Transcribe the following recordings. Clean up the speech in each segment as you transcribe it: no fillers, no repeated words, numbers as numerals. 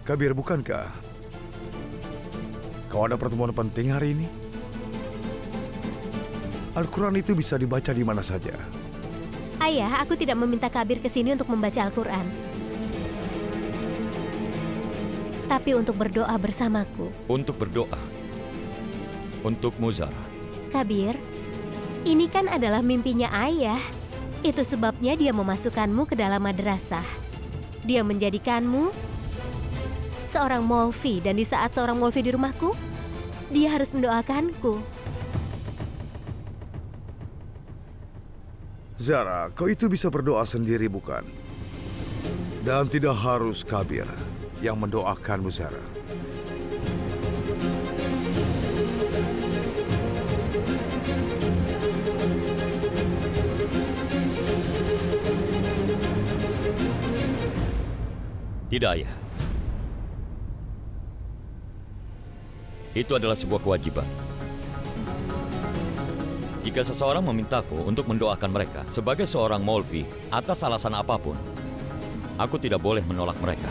Kabir, bukankah kau ada pertemuan penting hari ini? Al-Quran itu bisa dibaca di mana saja. Ayah, aku tidak meminta Kabir ke sini untuk membaca Al-Quran. Tapi untuk berdoa bersamaku. Untuk berdoa? Untukmu, Zara? Kabir, ini kan adalah mimpinya ayah. Itu sebabnya dia memasukkanmu ke dalam madrasah. Dia menjadikanmu seorang Molvi, dan di saat seorang Molvi di rumahku, dia harus mendoakanku. Zara, kau itu bisa berdoa sendiri, bukan? Dan tidak harus Kabir yang mendoakanmu, Zara. Tidak, Ayah. Itu adalah sebuah kewajiban. Jika seseorang memintaku untuk mendoakan mereka sebagai seorang Molvi atas alasan apapun, aku tidak boleh menolak mereka.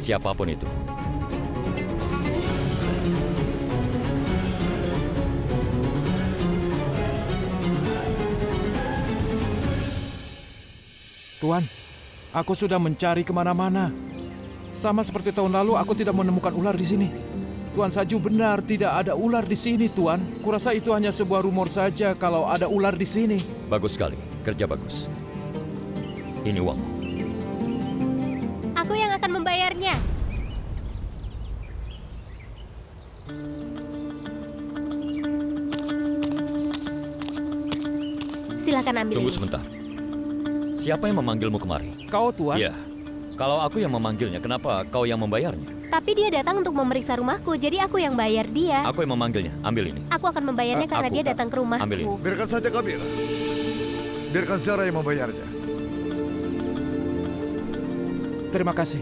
Siapapun itu. Tuan, aku sudah mencari kemana-mana. Sama seperti tahun lalu, aku tidak menemukan ular di sini. Tuan Saju benar, tidak ada ular di sini, Tuan. Kurasa itu hanya sebuah rumor saja kalau ada ular di sini. Bagus sekali, kerja bagus. Ini uang. Aku yang akan membayarnya. Silakan ambil. Tunggu ini. sebentar. Siapa yang memanggilmu kemari? Kau, Tuan? Iya. Kalau aku yang memanggilnya, kenapa kau yang membayarnya? Tapi dia datang untuk memeriksa rumahku, jadi aku yang bayar dia. Aku yang memanggilnya. Ambil ini. Aku akan membayarnya karena aku. dia datang ke rumahku. Ambil ini. Biarkan saja Kabir. Biarkan Zara yang membayarnya. Terima kasih.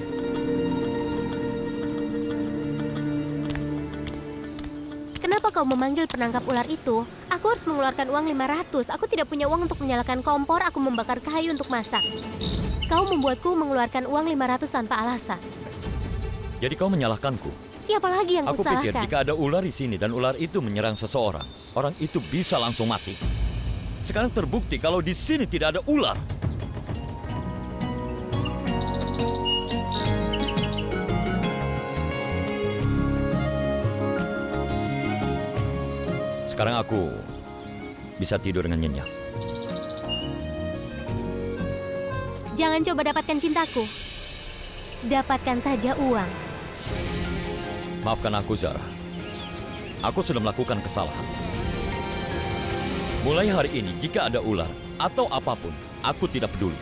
Kenapa kau memanggil penangkap ular itu? Aku harus mengeluarkan uang 500. Aku tidak punya uang untuk menyalakan kompor, aku membakar kayu untuk masak. Kau membuatku mengeluarkan uang 500 tanpa alasan. Jadi kau menyalahkanku? Siapa lagi yang Aku pikir kusalahkan? jika ada ular di sini dan ular itu menyerang seseorang, orang itu bisa langsung mati. Sekarang terbukti kalau di sini tidak ada ular. Sekarang aku bisa tidur dengan nyenyak. Jangan coba dapatkan cintaku. Dapatkan saja uang. Maafkan aku, Zara. Aku sudah melakukan kesalahan. Mulai hari ini, jika ada ular atau apapun, aku tidak peduli.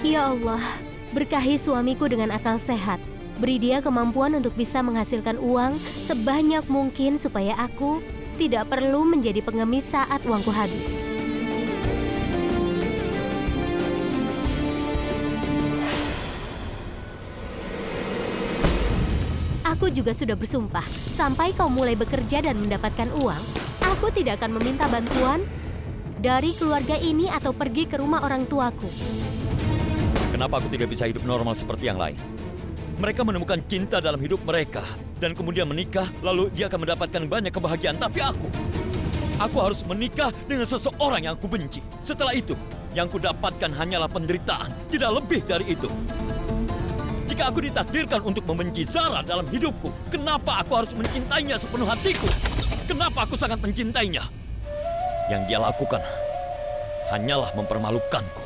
Ya Allah, berkahi suamiku dengan akal sehat. Beri dia kemampuan untuk bisa menghasilkan uang sebanyak mungkin supaya aku tidak perlu menjadi pengemis saat uangku habis. Aku juga sudah bersumpah, sampai kau mulai bekerja dan mendapatkan uang, aku tidak akan meminta bantuan dari keluarga ini atau pergi ke rumah orang tuaku. Kenapa aku tidak bisa hidup normal seperti yang lain? Mereka menemukan cinta dalam hidup mereka dan kemudian menikah, lalu dia akan mendapatkan banyak kebahagiaan. Tapi aku harus menikah dengan seseorang yang aku benci. Setelah itu, yang kudapatkan hanyalah penderitaan, tidak lebih dari itu. Jika aku ditakdirkan untuk membenci Zara dalam hidupku, kenapa aku harus mencintainya sepenuh hatiku? Kenapa aku sangat mencintainya? Yang dia lakukan hanyalah mempermalukanku.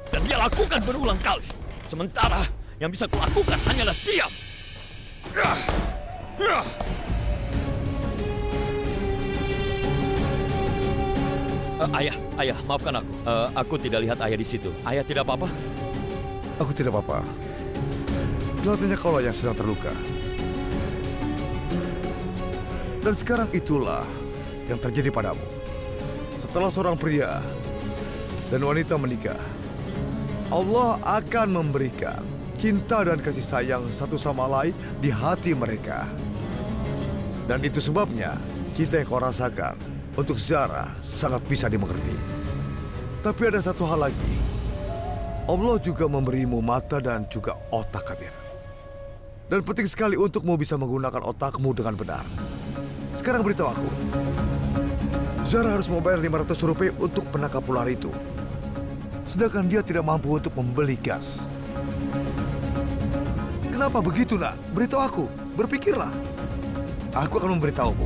Dan dia lakukan berulang kali. Sementara yang bisa kulakukan hanyalah diam. Ayah, maafkan aku. Aku tidak lihat ayah di situ. Ayah tidak apa-apa? Aku tidak apa-apa. Kelihatannya kaulah yang sedang terluka. Dan sekarang itulah yang terjadi padamu. Setelah seorang pria dan wanita menikah, Allah akan memberikan cinta dan kasih sayang satu sama lain di hati mereka. Dan itu sebabnya cinta yang kau rasakan untuk Zara sangat bisa dimengerti. Tapi ada satu hal lagi. Allah juga memberimu mata dan juga otak, Kabir. Dan penting sekali untukmu bisa menggunakan otakmu dengan benar. Sekarang beritahu aku. Zara harus membayar 500 rupiah untuk penangkap ular itu. Sedangkan dia tidak mampu untuk membeli gas. Kenapa begitu, nak? Beritahu aku. Berpikirlah. Aku akan memberitahumu.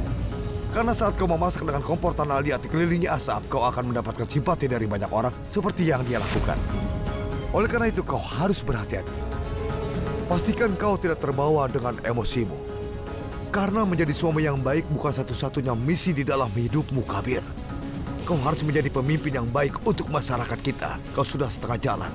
Karena saat kau memasak dengan kompor tanah liat dikelilingi asap, kau akan mendapatkan simpati dari banyak orang seperti yang dia lakukan. Oleh karena itu, kau harus berhati-hati. Pastikan kau tidak terbawa dengan emosimu. Karena menjadi suami yang baik bukan satu-satunya misi di dalam hidupmu, Kabir. Kau harus menjadi pemimpin yang baik untuk masyarakat kita. Kau sudah setengah jalan.